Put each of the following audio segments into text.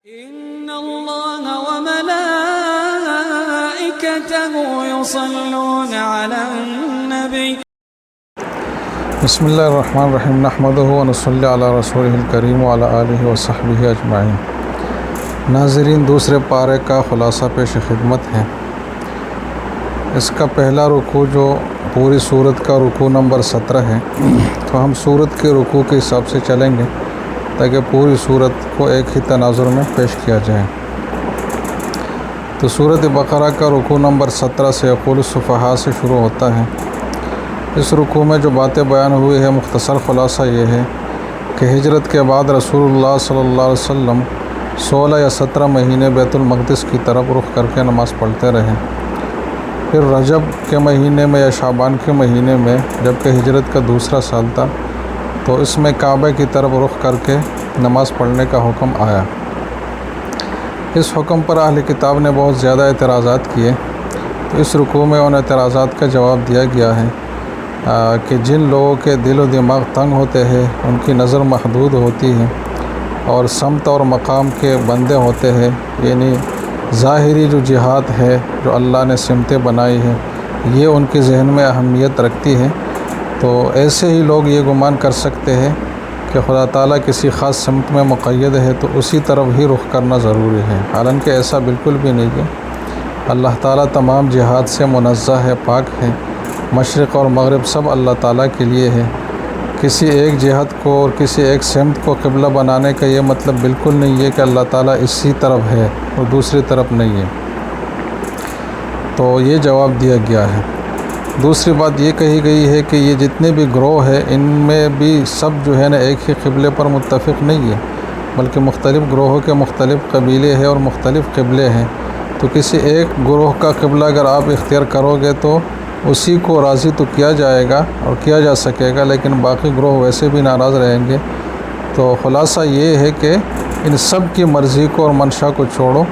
إن الله وملائكته يصلون على النبي بسم اللہ الرحمن الرحیم نحمدہ ونصلی علی رسولہ الکریم وعلی آلہ وصحبہ اجمعین۔ ناظرین، دوسرے پارے کا خلاصہ پیش خدمت ہے۔ اس کا پہلا رکوع جو پوری سورت کا رکوع نمبر 17 ہے، تو ہم سورت کے رکوع کے حساب سے چلیں گے تاکہ پوری سورت کو ایک ہی تناظر میں پیش کیا جائے۔ تو سورت بقرہ کا رکوع نمبر 17 سے یقول السفہاء سے شروع ہوتا ہے۔ اس رکوع میں جو باتیں بیان ہوئی ہے، مختصر خلاصہ یہ ہے کہ ہجرت کے بعد رسول اللہ صلی اللہ علیہ وسلم 16 یا 17 مہینے بیت المقدس کی طرف رخ کر کے نماز پڑھتے رہے۔ پھر رجب کے مہینے میں یا شعبان کے مہینے میں، جب کہ ہجرت کا دوسرا سال تھا، تو اس میں کعبہ کی طرف رخ کر کے نماز پڑھنے کا حکم آیا۔ اس حکم پر اہل کتاب نے بہت زیادہ اعتراضات کیے، تو اس رکوع میں ان اعتراضات کا جواب دیا گیا ہے کہ جن لوگوں کے دل و دماغ تنگ ہوتے ہیں، ان کی نظر محدود ہوتی ہے اور سمت اور مقام کے بندے ہوتے ہیں، یعنی ظاہری جو جہاد ہے، جو اللہ نے سمتیں بنائی ہیں، یہ ان کے ذہن میں اہمیت رکھتی ہے، تو ایسے ہی لوگ یہ گمان کر سکتے ہیں کہ خدا تعالیٰ کسی خاص سمت میں مقید ہے تو اسی طرف ہی رخ کرنا ضروری ہے، حالانکہ ایسا بالکل بھی نہیں ہے۔ اللہ تعالیٰ تمام جہاد سے منزہ ہے، پاک ہے۔ مشرق اور مغرب سب اللہ تعالیٰ کے لیے ہے۔ کسی ایک جہت کو اور کسی ایک سمت کو قبلہ بنانے کا یہ مطلب بالکل نہیں ہے کہ اللہ تعالیٰ اسی طرف ہے اور دوسری طرف نہیں ہے۔ تو یہ جواب دیا گیا ہے۔ دوسری بات یہ کہی گئی ہے کہ یہ جتنے بھی گروہ ہیں، ان میں بھی سب جو ہے نا ایک ہی قبلے پر متفق نہیں ہے، بلکہ مختلف گروہوں کے مختلف قبیلے ہیں اور مختلف قبلے ہیں۔ تو کسی ایک گروہ کا قبلہ اگر آپ اختیار کرو گے تو اسی کو راضی تو کیا جائے گا اور کیا جا سکے گا، لیکن باقی گروہ ویسے بھی ناراض رہیں گے۔ تو خلاصہ یہ ہے کہ ان سب کی مرضی کو اور منشا کو چھوڑو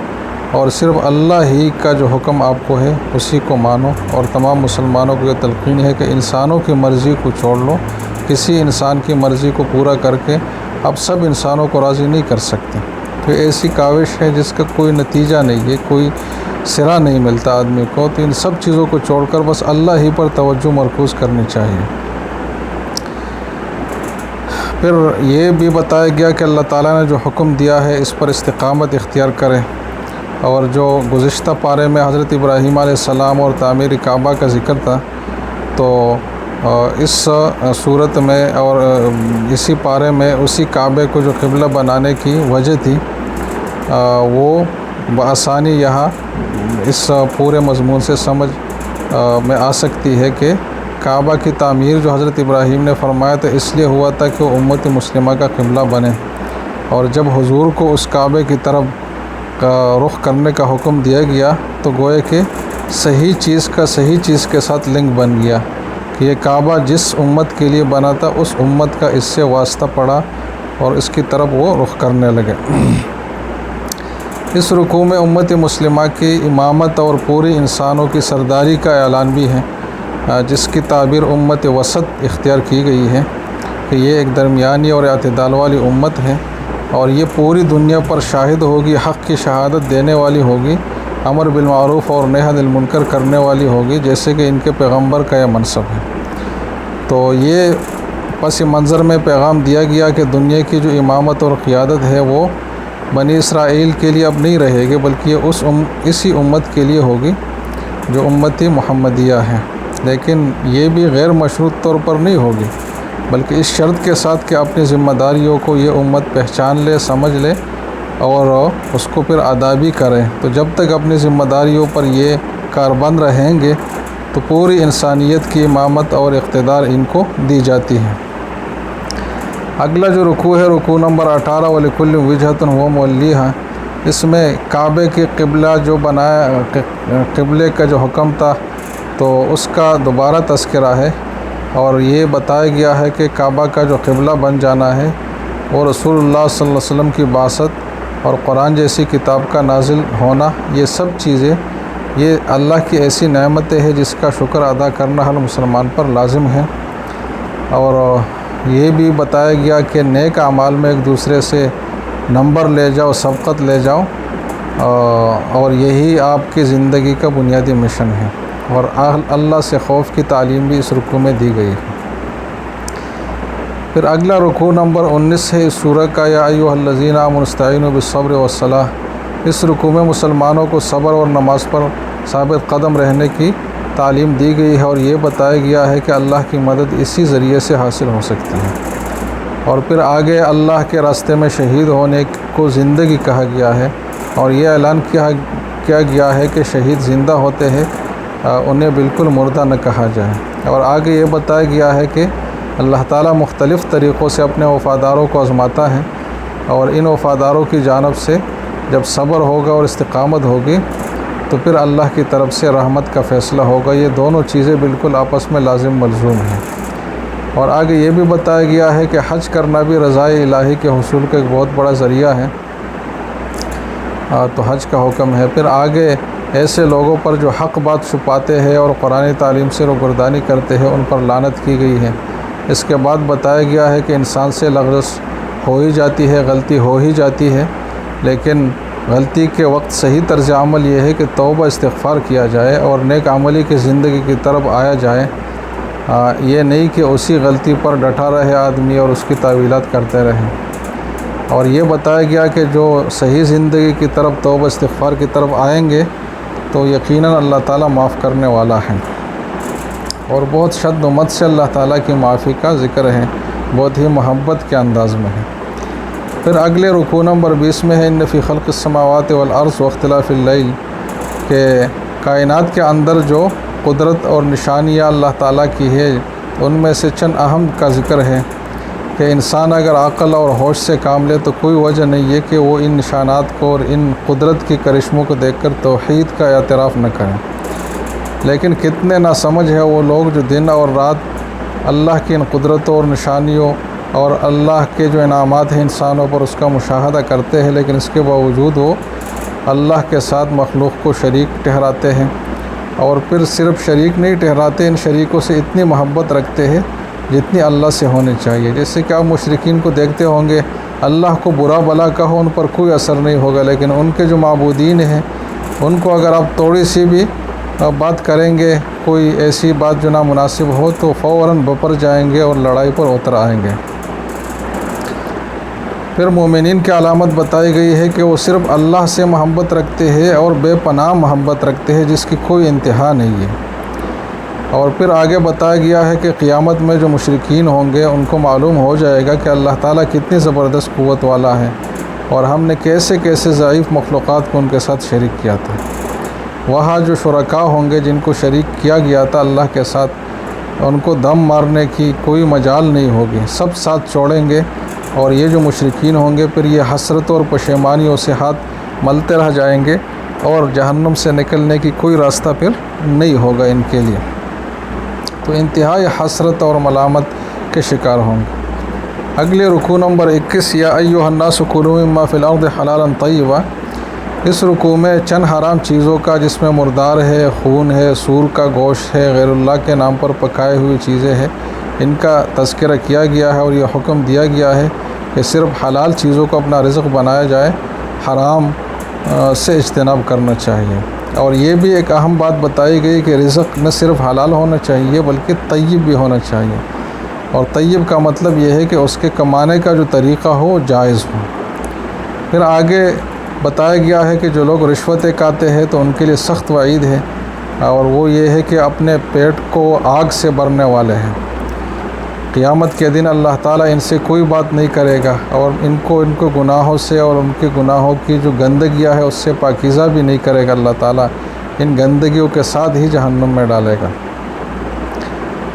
اور صرف اللہ ہی کا جو حکم آپ کو ہے اسی کو مانو، اور تمام مسلمانوں کو یہ تلقین ہے کہ انسانوں کی مرضی کو چھوڑ لو۔ کسی انسان کی مرضی کو پورا کر کے آپ سب انسانوں کو راضی نہیں کر سکتے۔ تو ایسی کاوش ہے جس کا کوئی نتیجہ نہیں ہے، کوئی سرا نہیں ملتا آدمی کو۔ تو ان سب چیزوں کو چھوڑ کر بس اللہ ہی پر توجہ مرکوز کرنی چاہیے۔ پھر یہ بھی بتایا گیا کہ اللہ تعالیٰ نے جو حکم دیا ہے اس پر استقامت اختیار کریں، اور جو گزشتہ پارے میں حضرت ابراہیم علیہ السلام اور تعمیر کعبہ کا ذکر تھا، تو اس صورت میں اور اسی پارے میں اسی کعبے کو جو قبلہ بنانے کی وجہ تھی، وہ بآسانی یہاں اس پورے مضمون سے سمجھ میں آ سکتی ہے کہ کعبہ کی تعمیر جو حضرت ابراہیم نے فرمایا تھا اس لیے ہوا تھا کہ وہ امت مسلمہ کا قبلہ بنے، اور جب حضور کو اس کعبے کی طرف رخ کرنے کا حکم دیا گیا تو گویا کہ صحیح چیز کے ساتھ لنک بن گیا کہ یہ کعبہ جس امت کے لیے بنا تھا اس امت کا اس سے واسطہ پڑا اور اس کی طرف وہ رخ کرنے لگے۔ اس رکوع میں امت مسلمہ کی امامت اور پوری انسانوں کی سرداری کا اعلان بھی ہے، جس کی تعبیر امت وسط اختیار کی گئی ہے کہ یہ ایک درمیانی اور اعتدال والی امت ہے، اور یہ پوری دنیا پر شاہد ہوگی، حق کی شہادت دینے والی ہوگی، امر بالمعروف اور نہی عن المنکر کرنے والی ہوگی، جیسے کہ ان کے پیغمبر کا یہ منصب ہے۔ تو یہ پس منظر میں پیغام دیا گیا کہ دنیا کی جو امامت اور قیادت ہے وہ بنی اسرائیل کے لیے اب نہیں رہے گی، بلکہ یہ اسی امت کے لیے ہوگی جو امتی محمدیہ ہے، لیکن یہ بھی غیر مشروط طور پر نہیں ہوگی، بلکہ اس شرط کے ساتھ کہ اپنی ذمہ داریوں کو یہ امت پہچان لے، سمجھ لے اور اس کو پھر ادا بھی کرے۔ تو جب تک اپنی ذمہ داریوں پر یہ کاربند رہیں گے تو پوری انسانیت کی امامت اور اقتدار ان کو دی جاتی ہے۔ اگلا جو رکوع ہے، رکوع نمبر 18 وَلِكُلٍّ وِجْهَةٌ هُوَ مُوَلِّيهَا، اس میں کعبے کے قبلہ جو بنایا، قبلے کا جو حکم تھا تو اس کا دوبارہ تذکرہ ہے، اور یہ بتایا گیا ہے کہ کعبہ کا جو قبلہ بن جانا ہے اور رسول اللہ صلی اللہ علیہ وسلم کی بعثت اور قرآن جیسی کتاب کا نازل ہونا، یہ سب چیزیں یہ اللہ کی ایسی نعمتیں ہیں جس کا شکر ادا کرنا ہر مسلمان پر لازم ہے۔ اور یہ بھی بتایا گیا کہ نیک اعمال میں ایک دوسرے سے نمبر لے جاؤ، سبقت لے جاؤ، اور یہی آپ کی زندگی کا بنیادی مشن ہے۔ اور اللہ سے خوف کی تعلیم بھی اس رکوع میں دی گئی ہے۔ پھر اگلا رکوع نمبر 19 ہے اس سورہ کا، یا ایھا الذین آمنوا استعینوا بالصبر والصلاۃ۔ اس رکوع میں مسلمانوں کو صبر اور نماز پر ثابت قدم رہنے کی تعلیم دی گئی ہے، اور یہ بتایا گیا ہے کہ اللہ کی مدد اسی ذریعے سے حاصل ہو سکتی ہے۔ اور پھر آگے اللہ کے راستے میں شہید ہونے کو زندگی کہا گیا ہے، اور یہ اعلان کیا گیا ہے کہ شہید زندہ ہوتے ہیں، انہیں بالکل مردہ نہ کہا جائے۔ اور آگے یہ بتایا گیا ہے کہ اللہ تعالیٰ مختلف طریقوں سے اپنے وفاداروں کو آزماتا ہے، اور ان وفاداروں کی جانب سے جب صبر ہوگا اور استقامت ہوگی تو پھر اللہ کی طرف سے رحمت کا فیصلہ ہوگا۔ یہ دونوں چیزیں بالکل آپس میں لازم ملزوم ہیں۔ اور آگے یہ بھی بتایا گیا ہے کہ حج کرنا بھی رضائے الہی کے حصول کا ایک بہت بڑا ذریعہ ہے، تو حج کا حکم ہے۔ پھر آگے ایسے لوگوں پر جو حق بات چھپاتے ہیں اور قرآن تعلیم سے روگردانی کرتے ہیں، ان پر لعنت کی گئی ہے۔ اس کے بعد بتایا گیا ہے کہ انسان سے لغزش ہو ہی جاتی ہے، غلطی ہو ہی جاتی ہے، لیکن غلطی کے وقت صحیح طرز عمل یہ ہے کہ توبہ استغفار کیا جائے اور نیک عملی کی زندگی کی طرف آیا جائے، یہ نہیں کہ اسی غلطی پر ڈٹا رہے آدمی اور اس کی تعویلات کرتے رہے۔ اور یہ بتایا گیا کہ جو صحیح زندگی کی طرف توبہ استغفار کی طرف آئیں گے تو یقیناً اللہ تعالیٰ معاف کرنے والا ہے، اور بہت شد و مد سے اللہ تعالیٰ کی معافی کا ذکر ہے، بہت ہی محبت کے انداز میں ہے۔ پھر اگلے رکوع نمبر 20 میں ہے، ان فی خلق السماوات والارض واختلاف اللیل، کہ کائنات کے اندر جو قدرت اور نشانیاں اللہ تعالیٰ کی ہے، ان میں سے چند اہم کا ذکر ہے کہ انسان اگر عقل اور ہوش سے کام لے تو کوئی وجہ نہیں ہے کہ وہ ان نشانات کو اور ان قدرت کی کرشموں کو دیکھ کر توحید کا اعتراف نہ کریں۔ لیکن کتنے ناسمجھ ہیں وہ لوگ جو دن اور رات اللہ کی ان قدرتوں اور نشانیوں اور اللہ کے جو انعامات ہیں انسانوں پر اس کا مشاہدہ کرتے ہیں، لیکن اس کے باوجود وہ اللہ کے ساتھ مخلوق کو شریک ٹھہراتے ہیں، اور پھر صرف شریک نہیں ٹھہراتے، ان شریکوں سے اتنی محبت رکھتے ہیں جتنی اللہ سے ہونی چاہیے۔ جیسے کہ آپ مشرکین کو دیکھتے ہوں گے، اللہ کو برا بلا کہو ان پر کوئی اثر نہیں ہوگا، لیکن ان کے جو معبودین ہیں ان کو اگر آپ تھوڑی سی بھی بات کریں گے، کوئی ایسی بات جو نامناسب ہو تو فوراً بپر جائیں گے اور لڑائی پر اتر آئیں گے۔ پھر مومنین کی علامت بتائی گئی ہے کہ وہ صرف اللہ سے محبت رکھتے ہیں اور بے پناہ محبت رکھتے ہیں جس کی کوئی انتہا نہیں ہے۔ اور پھر آگے بتایا گیا ہے کہ قیامت میں جو مشرکین ہوں گے ان کو معلوم ہو جائے گا کہ اللہ تعالیٰ کتنی زبردست قوت والا ہے، اور ہم نے کیسے کیسے ضعیف مخلوقات کو ان کے ساتھ شریک کیا تھا۔ وہاں جو شرکاء ہوں گے جن کو شریک کیا گیا تھا اللہ کے ساتھ، ان کو دم مارنے کی کوئی مجال نہیں ہوگی، سب ساتھ چھوڑیں گے، اور یہ جو مشرکین ہوں گے پھر یہ حسرتوں اور پشیمانیوں سے ہاتھ ملتے رہ جائیں گے، اور جہنم سے نکلنے کی کوئی راستہ پھر نہیں ہوگا ان کے لیے، تو انتہائی حسرت اور ملامت کے شکار ہوں گے۔ اگلے رکوع نمبر 21، یا ایھا الناس کلوا مما فی الارض حلالا طیبا۔ اس رکوع میں چند حرام چیزوں کا، جس میں مردار ہے، خون ہے، سور کا گوشت ہے، غیر اللہ کے نام پر پکائے ہوئی چیزیں ہیں، ان کا تذکرہ کیا گیا ہے، اور یہ حکم دیا گیا ہے کہ صرف حلال چیزوں کو اپنا رزق بنایا جائے، حرام سے اجتناب کرنا چاہیے۔ اور یہ بھی ایک اہم بات بتائی گئی کہ رزق نہ صرف حلال ہونا چاہیے بلکہ طیب بھی ہونا چاہیے، اور طیب کا مطلب یہ ہے کہ اس کے کمانے کا جو طریقہ ہو جائز ہو۔ پھر آگے بتایا گیا ہے کہ جو لوگ رشوتیں کھاتے ہیں تو ان کے لیے سخت وعید ہے، اور وہ یہ ہے کہ اپنے پیٹ کو آگ سے بھرنے والے ہیں۔ قیامت کے دن اللہ تعالیٰ ان سے کوئی بات نہیں کرے گا، اور ان کو گناہوں سے اور ان کے گناہوں کی جو گندگیاں ہے اس سے پاکیزہ بھی نہیں کرے گا۔ اللہ تعالیٰ ان گندگیوں کے ساتھ ہی جہنم میں ڈالے گا۔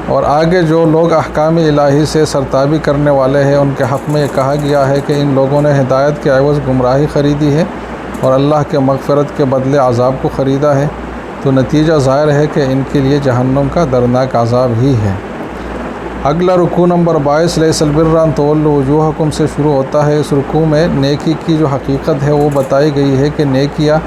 اور آگے جو لوگ احکام الہی سے سرتابی کرنے والے ہیں ان کے حق میں یہ کہا گیا ہے کہ ان لوگوں نے ہدایت کے عوض گمراہی خریدی ہے اور اللہ کے مغفرت کے بدلے عذاب کو خریدا ہے، تو نتیجہ ظاہر ہے کہ ان کے لیے جہنم کا دردناک عذاب ہی ہے۔ اگلا رکوع نمبر 22، لیس البر ان تولوا وجوہکم سے شروع ہوتا ہے۔ اس رکوع میں نیکی کی جو حقیقت ہے وہ بتائی گئی ہے کہ نیکیاں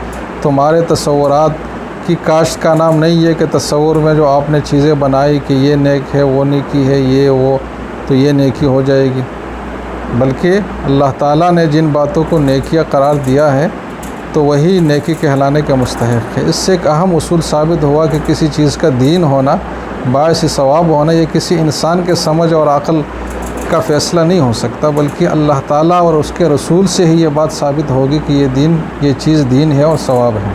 تمہارے تصورات کی کاشت کا نام نہیں ہے، کہ تصور میں جو آپ نے چیزیں بنائی کہ یہ نیک ہے، وہ نیکی ہے، یہ وہ، تو یہ نیکی ہو جائے گی۔ بلکہ اللہ تعالیٰ نے جن باتوں کو نیکیاں قرار دیا ہے تو وہی نیکی کہلانے کا مستحق ہے۔ اس سے ایک اہم اصول ثابت ہوا کہ کسی چیز کا دین ہونا، باعث ثواب ہونا، یہ کسی انسان کے سمجھ اور عقل کا فیصلہ نہیں ہو سکتا، بلکہ اللہ تعالیٰ اور اس کے رسول سے ہی یہ بات ثابت ہوگی کہ یہ چیز دین ہے اور ثواب ہے۔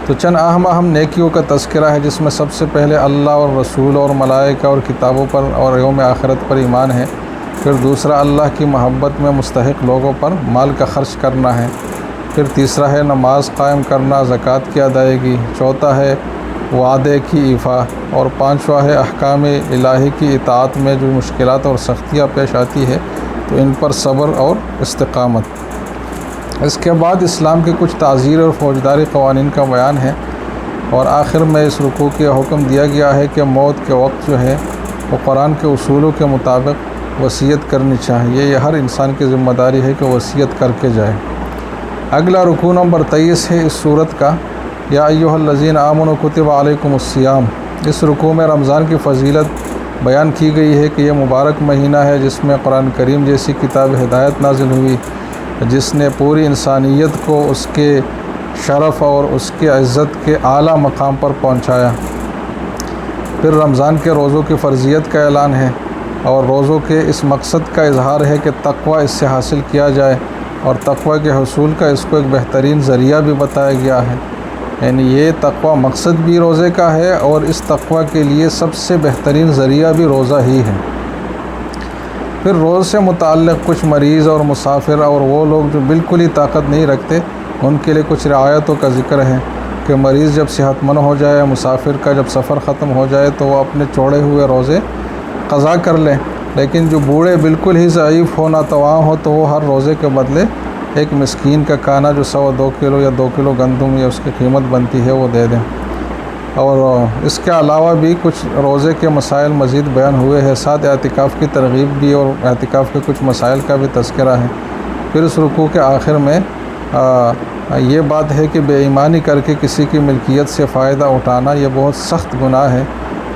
تو چند اہم نیکیوں کا تذکرہ ہے، جس میں سب سے پہلے اللہ اور رسول اور ملائکہ اور کتابوں پر اور یوم آخرت پر ایمان ہے۔ پھر دوسرا اللہ کی محبت میں مستحق لوگوں پر مال کا خرچ کرنا ہے۔ پھر تیسرا ہے نماز قائم کرنا، زکوٰۃ کی ادائیگی۔ چوتھا ہے وعدے کی ایفا، اور پانچواں ہے احکام الہی کی اطاعت میں جو مشکلات اور سختیاں پیش آتی ہے تو ان پر صبر اور استقامت۔ اس کے بعد اسلام کے کچھ تعزیر اور فوجداری قوانین کا بیان ہے، اور آخر میں اس رکوع کا حکم دیا گیا ہے کہ موت کے وقت جو ہے وہ قرآن کے اصولوں کے مطابق وصیت کرنی چاہیے۔ یہ ہر انسان کی ذمہ داری ہے کہ وصیت کر کے جائے۔ اگلا رکوع نمبر 23 ہے اس سورت کا، یا ایھا الذین آمنوا کتب علیکم الصیام۔ اس رکوع میں رمضان کی فضیلت بیان کی گئی ہے کہ یہ مبارک مہینہ ہے جس میں قرآن کریم جیسی کتاب ہدایت نازل ہوئی، جس نے پوری انسانیت کو اس کے شرف اور اس کے عزت کے اعلیٰ مقام پر پہنچایا۔ پھر رمضان کے روزوں کی فرضیت کا اعلان ہے، اور روزوں کے اس مقصد کا اظہار ہے کہ تقوی اس سے حاصل کیا جائے، اور تقوی کے حصول کا اس کو ایک بہترین ذریعہ بھی بتایا گیا ہے۔ یعنی یہ تقوی مقصد بھی روزے کا ہے، اور اس تقوی کے لیے سب سے بہترین ذریعہ بھی روزہ ہی ہے۔ پھر روز سے متعلق کچھ مریض اور مسافر اور وہ لوگ جو بالکل ہی طاقت نہیں رکھتے، ان کے لیے کچھ رعایتوں کا ذکر ہے کہ مریض جب صحت مند ہو جائے، مسافر کا جب سفر ختم ہو جائے تو وہ اپنے چھوڑے ہوئے روزے قضا کر لیں، لیکن جو بوڑھے بالکل ہی ضعیف ہو، ناتواں ہو، تو وہ ہر روزے کے بدلے ایک مسکین کا کانا جو 2 کلو یا 2 کلو گندم یا اس کی قیمت بنتی ہے وہ دے دیں۔ اور اس کے علاوہ بھی کچھ روزے کے مسائل مزید بیان ہوئے ہیں، ساتھ اعتکاف کی ترغیب بھی اور اعتکاف کے کچھ مسائل کا بھی تذکرہ ہے۔ پھر اس رکوع کے آخر میں یہ بات ہے کہ بے ایمانی کر کے کسی کی ملکیت سے فائدہ اٹھانا یہ بہت سخت گناہ ہے،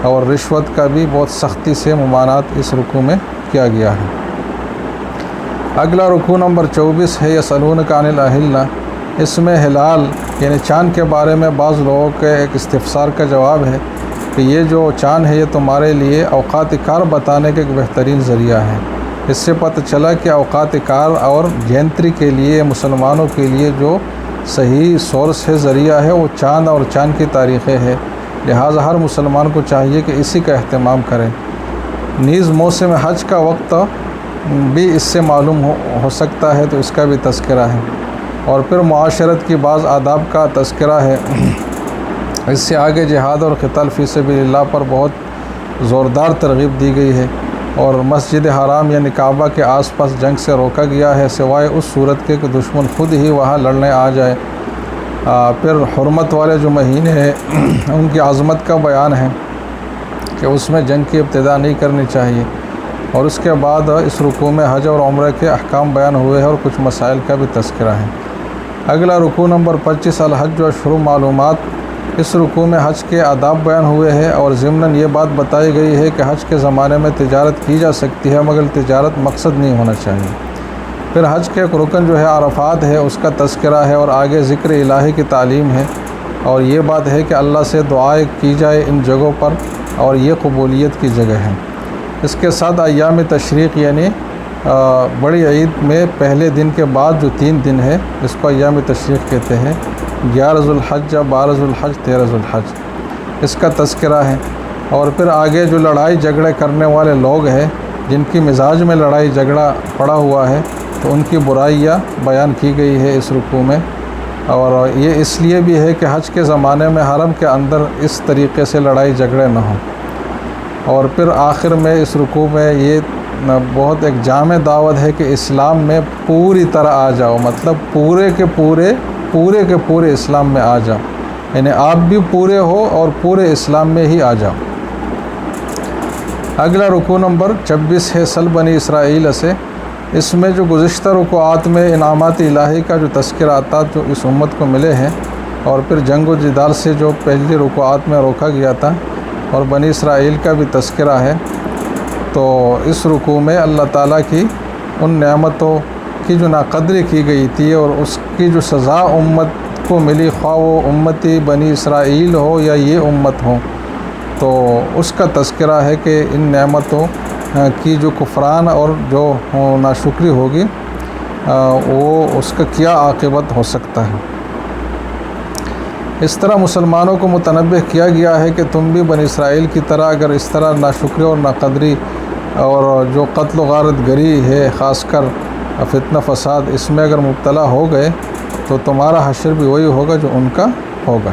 اور رشوت کا بھی بہت سختی سے ممانعت اس رکوع میں کیا گیا ہے۔ اگلا رکوع نمبر 24 ہے یسألونک عن الأہلہ۔ اس میں ہلال یعنی چاند کے بارے میں بعض لوگوں کے ایک استفسار کا جواب ہے کہ یہ جو چاند ہے یہ تمہارے لیے اوقات کار بتانے کا ایک بہترین ذریعہ ہے۔ اس سے پتہ چلا کہ اوقات کار اور جینتری کے لیے، مسلمانوں کے لیے جو صحیح سورس ہے، ذریعہ ہے، وہ چاند اور چاند کی تاریخیں ہے، لہٰذا ہر مسلمان کو چاہیے کہ اسی کا اہتمام کرے۔ نیز موسم حج کا وقت بھی اس سے معلوم ہو سکتا ہے، تو اس کا بھی تذکرہ ہے۔ اور پھر معاشرت کی بعض آداب کا تذکرہ ہے۔ اس سے آگے جہاد اور قتال فی سبیل اللہ پر بہت زوردار ترغیب دی گئی ہے، اور مسجد حرام یعنی کعبہ کے آس پاس جنگ سے روکا گیا ہے، سوائے اس صورت کے کہ دشمن خود ہی وہاں لڑنے آ جائے۔ پھر حرمت والے جو مہینے ہیں ان کی عظمت کا بیان ہے کہ اس میں جنگ کی ابتدا نہیں کرنی چاہیے۔ اور اس کے بعد اس رکوع میں حج اور عمرہ کے احکام بیان ہوئے ہیں، اور کچھ مسائل کا بھی تذکرہ ہے۔ اگلا رکوع نمبر 25 الحج و اشہر معلومات۔ اس رکوع میں حج کے آداب بیان ہوئے ہیں، اور ضمناً یہ بات بتائی گئی ہے کہ حج کے زمانے میں تجارت کی جا سکتی ہے، مگر تجارت مقصد نہیں ہونا چاہیے۔ پھر حج کے ایک رکن جو ہے عرفات ہے، اس کا تذکرہ ہے، اور آگے ذکر الہی کی تعلیم ہے، اور یہ بات ہے کہ اللہ سے دعائیں کی جائے ان جگہوں پر، اور یہ قبولیت کی جگہ ہے۔ اس کے ساتھ ایام تشریق یعنی بڑی عید میں پہلے دن کے بعد جو 3 دن ہے اس کو ایام تشریق کہتے ہیں، 11 ذوالحج، 12 ذوالحج، 13 ذوالحج، اس کا تذکرہ ہے۔ اور پھر آگے جو لڑائی جھگڑے کرنے والے لوگ ہیں، جن کی مزاج میں لڑائی جھگڑا پڑا ہوا ہے، تو ان کی برائیاں بیان کی گئی ہے اس رکوع میں، اور یہ اس لیے بھی ہے کہ حج کے زمانے میں حرم کے اندر اس طریقے سے لڑائی جھگڑے نہ ہوں۔ اور پھر آخر میں اس رکوع میں یہ بہت ایک جامع دعوت ہے کہ اسلام میں پوری طرح آ جاؤ، مطلب پورے کے پورے اسلام میں آ جاؤ، یعنی آپ بھی پورے ہو اور پورے اسلام میں ہی آ جاؤ۔ اگلا رکوع نمبر 26 ہے سل بنی اسرائیل سے۔ اس میں جو گزشتہ رکوعات میں انعامات الہی کا جو تذکرہ آتا جو اس امت کو ملے ہیں، اور پھر جنگ و جدال سے جو پہلی رکوعات میں روکا گیا تھا، اور بنی اسرائیل کا بھی تذکرہ ہے۔ تو اس رکوع میں اللہ تعالیٰ کی ان نعمتوں کی جو ناقدری کی گئی تھی اور اس کی جو سزا امت کو ملی، خواہ وہ امتی بنی اسرائیل ہو یا یہ امت ہو، تو اس کا تذکرہ ہے کہ ان نعمتوں کی جو کفران اور جو ناشکری ہوگی وہ اس کا کیا عاقبت ہو سکتا ہے۔ اس طرح مسلمانوں کو متنبہ کیا گیا ہے کہ تم بھی بنی اسرائیل کی طرح اگر اس طرح ناشکری اور ناقدری اور جو قتل و غارت گری ہے، خاص کر فتنہ فساد، اس میں اگر مبتلا ہو گئے تو تمہارا حشر بھی وہی ہوگا جو ان کا ہوگا۔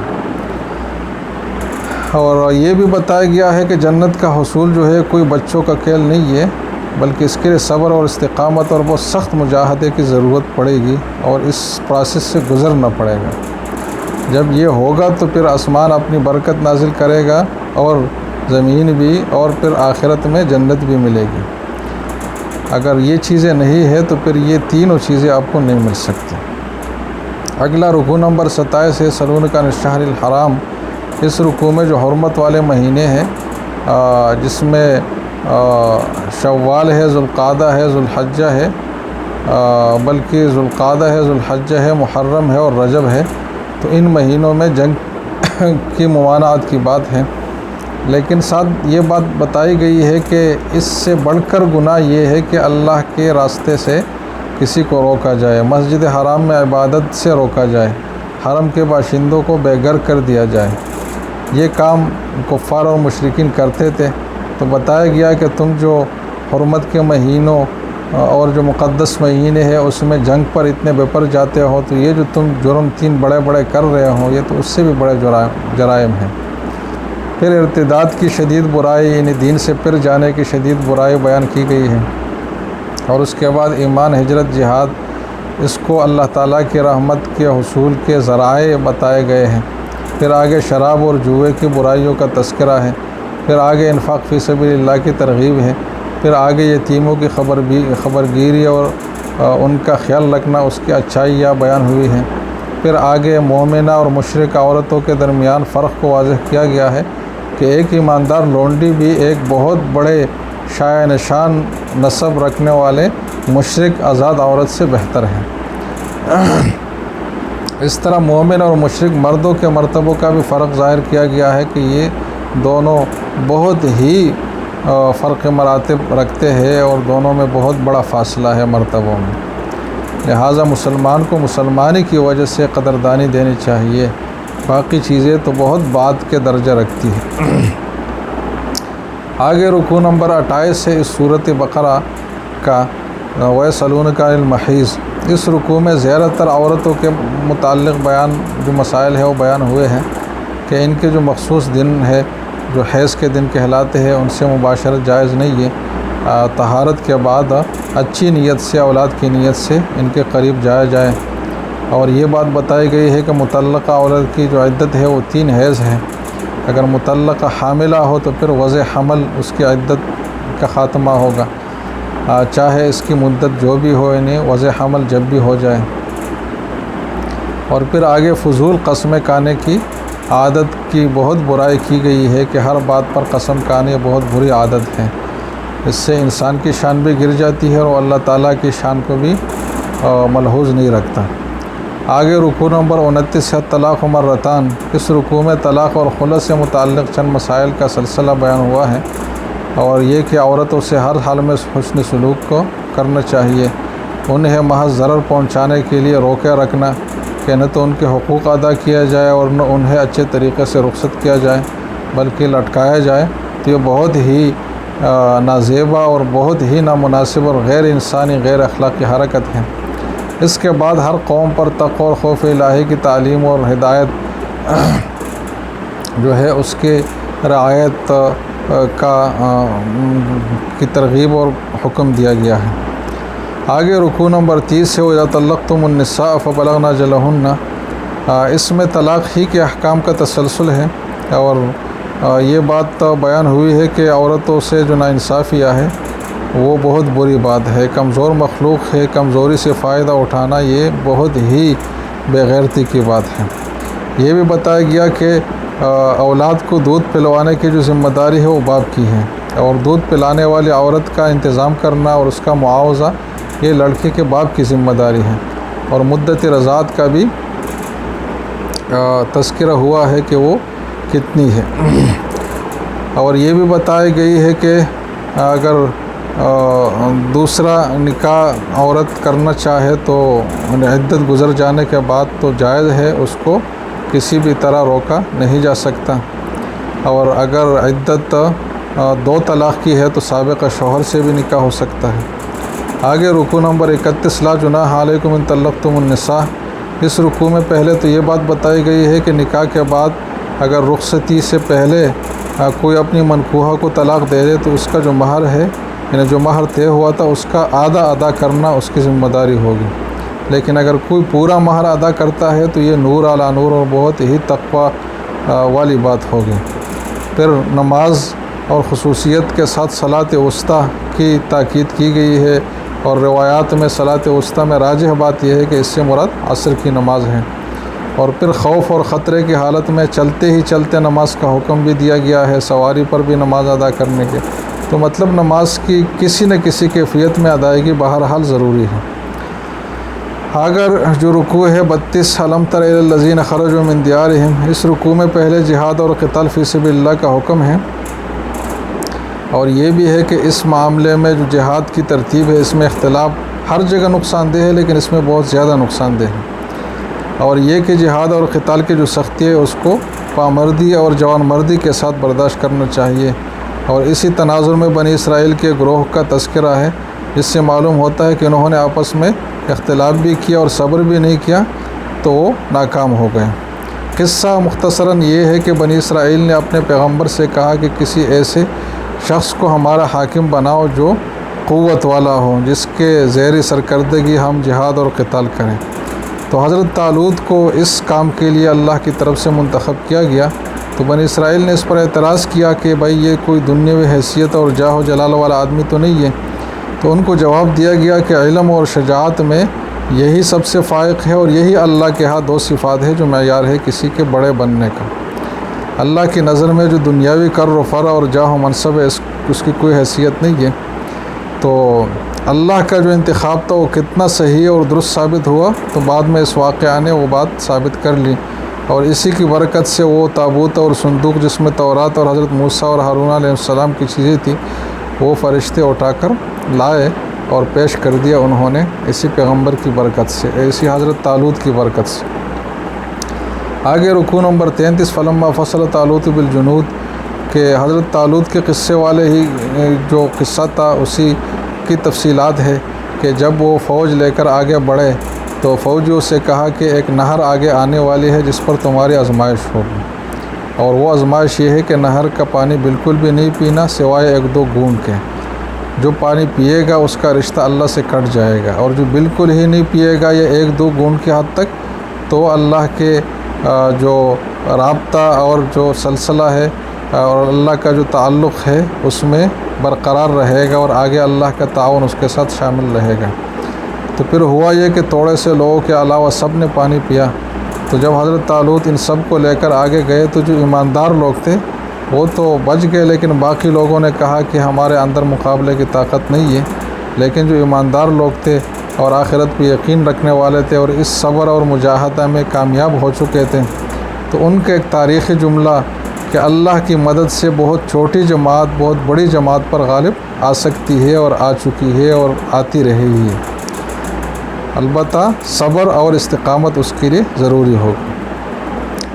اور یہ بھی بتایا گیا ہے کہ جنت کا حصول جو ہے کوئی بچوں کا کھیل نہیں ہے، بلکہ اس کے لیے صبر اور استقامت اور بہت سخت مجاہدے کی ضرورت پڑے گی اور اس پروسیس سے گزرنا پڑے گا۔ جب یہ ہوگا تو پھر آسمان اپنی برکت نازل کرے گا اور زمین بھی، اور پھر آخرت میں جنت بھی ملے گی۔ اگر یہ چیزیں نہیں ہے تو پھر یہ تینوں چیزیں آپ کو نہیں مل سکتی۔ اگلا رکوع نمبر 27 ہے سلونک عن الشہر الحرام۔ اس رکوع میں جو حرمت والے مہینے ہیں جس میں شوال ہے، ذوالقعدہ ہے، ذوالحجہ ہے، بلکہ ذوالقعدہ ہے، ذوالحجہ ہے، محرم ہے اور رجب ہے، تو ان مہینوں میں جنگ کی ممانعت کی بات ہے، لیکن ساتھ یہ بات بتائی گئی ہے کہ اس سے بڑھ کر گناہ یہ ہے کہ اللہ کے راستے سے کسی کو روکا جائے، مسجد حرام میں عبادت سے روکا جائے، حرم کے باشندوں کو بے گھر کر دیا جائے۔ یہ کام کفار اور مشرکین کرتے تھے، تو بتایا گیا کہ تم جو حرمت کے مہینوں اور جو مقدس مہینے ہیں اس میں جنگ پر اتنے بپر جاتے ہو، تو یہ جو تم جرم 3 بڑے بڑے کر رہے ہو یہ تو اس سے بھی بڑے جرائم ہیں۔ پھر ارتداد کی شدید برائی، یعنی دین سے پھر جانے کی شدید برائی بیان کی گئی ہے، اور اس کے بعد ایمان، ہجرت، جہاد، اس کو اللہ تعالیٰ کی رحمت کے حصول کے ذرائع بتائے گئے ہیں۔ پھر آگے شراب اور جوئے کی برائیوں کا تذکرہ ہے، پھر آگے انفاق فی سبیل اللہ کی ترغیب ہے، پھر آگے یتیموں کی خبرگیری اور ان کا خیال رکھنا، اس کی اچھائیاں بیان ہوئی ہیں۔ پھر آگے مومنہ اور مشرک عورتوں کے درمیان فرق کو واضح کیا گیا ہے کہ ایک ایماندار لونڈی بھی ایک بہت بڑے شایع نشان نسب رکھنے والے مشرک آزاد عورت سے بہتر ہے۔ اس طرح مومن اور مشرک مردوں کے مرتبوں کا بھی فرق ظاہر کیا گیا ہے کہ یہ دونوں بہت ہی فرق مراتب رکھتے ہیں اور دونوں میں بہت بڑا فاصلہ ہے مرتبوں میں، لہٰذا مسلمان کو مسلمانی کی وجہ سے قدردانی دینی چاہیے، باقی چیزیں تو بہت بعد کے درجہ رکھتی ہیں۔ آگے رکوع نمبر 28 ہے اس سورۃ بقرہ کا، وَيَسْأَلُونَكَ عَنِ الْمَحِيضِ۔ اس رکوع میں زیادہ تر عورتوں کے متعلق جو مسائل ہے وہ بیان ہوئے ہیں کہ ان کے جو مخصوص دن ہے جو حیض کے دن کہلاتے ہیں ان سے مباشرت جائز نہیں ہے، طہارت کے بعد اچھی نیت سے، اولاد کی نیت سے ان کے قریب جایا جائے، اور یہ بات بتائی گئی ہے کہ مطلقہ عورت کی جو عدت ہے وہ 3 حیض ہے، اگر مطلقہ حاملہ ہو تو پھر وضع حمل اس کی عدت کا خاتمہ ہوگا، چاہے اس کی مدت جو بھی ہو، یعنی وضع حمل جب بھی ہو جائے۔ اور پھر آگے فضول قسمیں کھانے کی عادت کی بہت برائی کی گئی ہے کہ ہر بات پر قسم کھانے بہت بری عادت ہے، اس سے انسان کی شان بھی گر جاتی ہے اور اللہ تعالیٰ کی شان کو بھی ملحوظ نہیں رکھتا۔ آگے رکوع نمبر 29 ہے طلاق مرتان۔ اس رکوع میں طلاق اور خلع سے متعلق چند مسائل کا سلسلہ بیان ہوا ہے، اور یہ کہ عورتوں سے ہر حال میں حسن سلوک کو کرنا چاہیے، انہیں محض ضرر پہنچانے کے لیے روکے رکھنا کہ نہ تو ان کے حقوق ادا کیا جائے اور نہ انہیں اچھے طریقے سے رخصت کیا جائے بلکہ لٹکایا جائے، تو یہ بہت ہی نازیبا اور بہت ہی نامناسب اور غیر انسانی، غیر اخلاقی حرکت ہے۔ اس کے بعد ہر قوم پر تقوی اور خوف الہی کی تعلیم اور ہدایت جو ہے اس کے رعایت کی ترغیب اور حکم دیا گیا ہے۔ آگے رکوع نمبر 30 ہے وَإِذَا طَلَّقْتُمُ النِّسَاءَ فَبَلَغْنَ أَجَلَهُنَّ۔ اس میں طلاق ہی کے احکام کا تسلسل ہے، اور یہ بات بیان ہوئی ہے کہ عورتوں سے جو ناانصافیاں ہے وہ بہت بری بات ہے، کمزور مخلوق ہے، کمزوری سے فائدہ اٹھانا یہ بہت ہی بے غیرتی کی بات ہے۔ یہ بھی بتایا گیا کہ اولاد کو دودھ پلوانے کی جو ذمہ داری ہے وہ باپ کی ہے، اور دودھ پلانے والی عورت کا انتظام کرنا اور اس کا معاوضہ یہ لڑکے کے باپ کی ذمہ داری ہے، اور مدت رضاعت کا بھی تذکرہ ہوا ہے کہ وہ کتنی ہے، اور یہ بھی بتائی گئی ہے کہ اگر دوسرا نکاح عورت کرنا چاہے تو عدت گزر جانے کے بعد تو جائز ہے، اس کو کسی بھی طرح روکا نہیں جا سکتا، اور اگر عدت 2 طلاق کی ہے تو سابقہ شوہر سے بھی نکاح ہو سکتا ہے۔ آگے رکوع نمبر 31 لا جناح علیکم ان طلقتم النساء، اس رکوع میں پہلے تو یہ بات بتائی گئی ہے کہ نکاح کے بعد اگر رخصتی سے پہلے کوئی اپنی منکوحہ کو طلاق دے دے تو اس کا جو مہر ہے، یعنی جو مہر طے ہوا تھا اس کا آدھا ادا کرنا اس کی ذمہ داری ہوگی، لیکن اگر کوئی پورا مہر ادا کرتا ہے تو یہ نور علی نور اور بہت ہی تقویٰ والی بات ہوگی۔ پھر نماز اور خصوصیت کے ساتھ صلاۃ وسطیٰ کی تاکید کی گئی ہے، اور روایات میں صلاۃ وسطیٰ میں راجح بات یہ ہے کہ اس سے مراد عصر کی نماز ہے، اور پھر خوف اور خطرے کی حالت میں چلتے ہی چلتے نماز کا حکم بھی دیا گیا ہے، سواری پر بھی نماز ادا کرنے کے، تو مطلب نماز کی کسی نہ کسی کیفیت میں ادائیگی بہرحال ضروری ہے۔ اگر جو رکوع ہے 32 الم تر الی الذین خرجوا من دیارہم، اس رکوع میں پہلے جہاد اور قتال فی سبیل اللہ کا حکم ہے، اور یہ بھی ہے کہ اس معاملے میں جو جہاد کی ترتیب ہے اس میں اختلاف ہر جگہ نقصان دہ ہے، لیکن اس میں بہت زیادہ نقصان دہ ہے، اور یہ کہ جہاد اور قتال کی جو سختی ہے اس کو پامردی اور جوان مردی کے ساتھ برداشت کرنا چاہیے، اور اسی تناظر میں بنی اسرائیل کے گروہ کا تذکرہ ہے، جس سے معلوم ہوتا ہے کہ انہوں نے آپس میں اختلاف بھی کیا اور صبر بھی نہیں کیا تو وہ ناکام ہو گئے۔ قصہ مختصراً یہ ہے کہ بنی اسرائیل نے اپنے پیغمبر سے کہا کہ کسی ایسے شخص کو ہمارا حاکم بناؤ جو قوت والا ہو، جس کے زیر سرکردگی ہم جہاد اور قتال کریں، تو حضرت طالوت کو اس کام کے لیے اللہ کی طرف سے منتخب کیا گیا، تو بنی اسرائیل نے اس پر اعتراض کیا کہ بھائی یہ کوئی دنیاوی حیثیت اور جاہ و جلال والا آدمی تو نہیں ہے، تو ان کو جواب دیا گیا کہ علم اور شجاعت میں یہی سب سے فائق ہے، اور یہی اللہ کے ہاں 2 صفات ہے جو معیار ہے کسی کے بڑے بننے کا۔ اللہ کی نظر میں جو دنیاوی کر و فر اور جاہ و منصب ہے اس کی کوئی حیثیت نہیں ہے، تو اللہ کا جو انتخاب تھا وہ کتنا صحیح اور درست ثابت ہوا، تو بعد میں اس واقعہ نے وہ بات ثابت کر لی، اور اسی کی برکت سے وہ تابوت اور صندوق جس میں تورات اور حضرت موسیٰ اور ہارون علیہ السلام کی چیزیں تھیں وہ فرشتے اٹھا کر لائے اور پیش کر دیا انہوں نے، اسی پیغمبر کی برکت سے، اسی حضرت طالوت کی برکت سے۔ آگے رکوع نمبر 33 فلما فصل طالوت بالجنود، کہ حضرت طالوت کے قصے والے ہی جو قصہ تھا اسی کی تفصیلات ہے کہ جب وہ فوج لے کر آگے بڑھے تو فوجیوں سے کہا کہ ایک نہر آگے آنے والی ہے جس پر تمہاری آزمائش ہوگی، اور وہ آزمائش یہ ہے کہ نہر کا پانی بالکل بھی نہیں پینا سوائے 1-2 گھونٹ کے، جو پانی پیے گا اس کا رشتہ اللہ سے کٹ جائے گا، اور جو بالکل ہی نہیں پیے گا یا 1-2 گھونٹ کے حد تک تو اللہ کے جو رابطہ اور جو سلسلہ ہے اور اللہ کا جو تعلق ہے اس میں برقرار رہے گا، اور آگے اللہ کا تعاون اس کے ساتھ شامل رہے گا۔ تو پھر ہوا یہ کہ تھوڑے سے لوگوں کے علاوہ سب نے پانی پیا، تو جب حضرت طالوت ان سب کو لے کر آگے گئے تو جو ایماندار لوگ تھے وہ تو بچ گئے، لیکن باقی لوگوں نے کہا کہ ہمارے اندر مقابلے کی طاقت نہیں ہے، لیکن جو ایماندار لوگ تھے اور آخرت پہ یقین رکھنے والے تھے اور اس صبر اور مجاہدہ میں کامیاب ہو چکے تھے، تو ان کے ایک تاریخی جملہ کہ اللہ کی مدد سے بہت چھوٹی جماعت بہت بڑی جماعت پر غالب آ سکتی ہے اور آ چکی ہے اور آتی رہے گی، البتہ صبر اور استقامت اس کے لیے ضروری ہوگی۔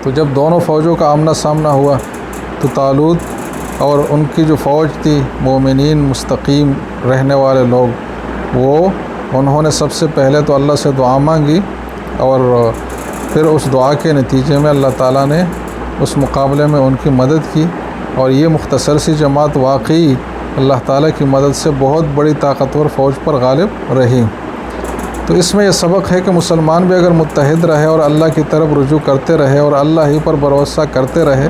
تو جب دونوں فوجوں کا آمنا سامنا ہوا تو طالوت اور ان کی جو فوج تھی مومنین مستقیم رہنے والے لوگ، انہوں نے سب سے پہلے تو اللہ سے دعا مانگی، اور پھر اس دعا کے نتیجے میں اللہ تعالیٰ نے اس مقابلے میں ان کی مدد کی، اور یہ مختصر سی جماعت واقعی اللہ تعالیٰ کی مدد سے بہت بڑی طاقتور فوج پر غالب رہی۔ تو اس میں یہ سبق ہے کہ مسلمان بھی اگر متحد رہے اور اللہ کی طرف رجوع کرتے رہے اور اللہ ہی پر بھروسہ کرتے رہے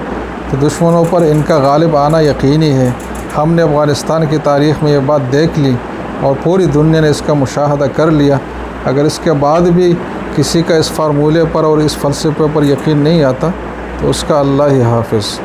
تو دشمنوں پر ان کا غالب آنا یقینی ہے۔ ہم نے افغانستان کی تاریخ میں یہ بات دیکھ لی اور پوری دنیا نے اس کا مشاہدہ کر لیا۔ اگر اس کے بعد بھی کسی کا اس فارمولے پر اور اس فلسفے پر یقین نہیں آتا تو اس کا اللہ ہی حافظ۔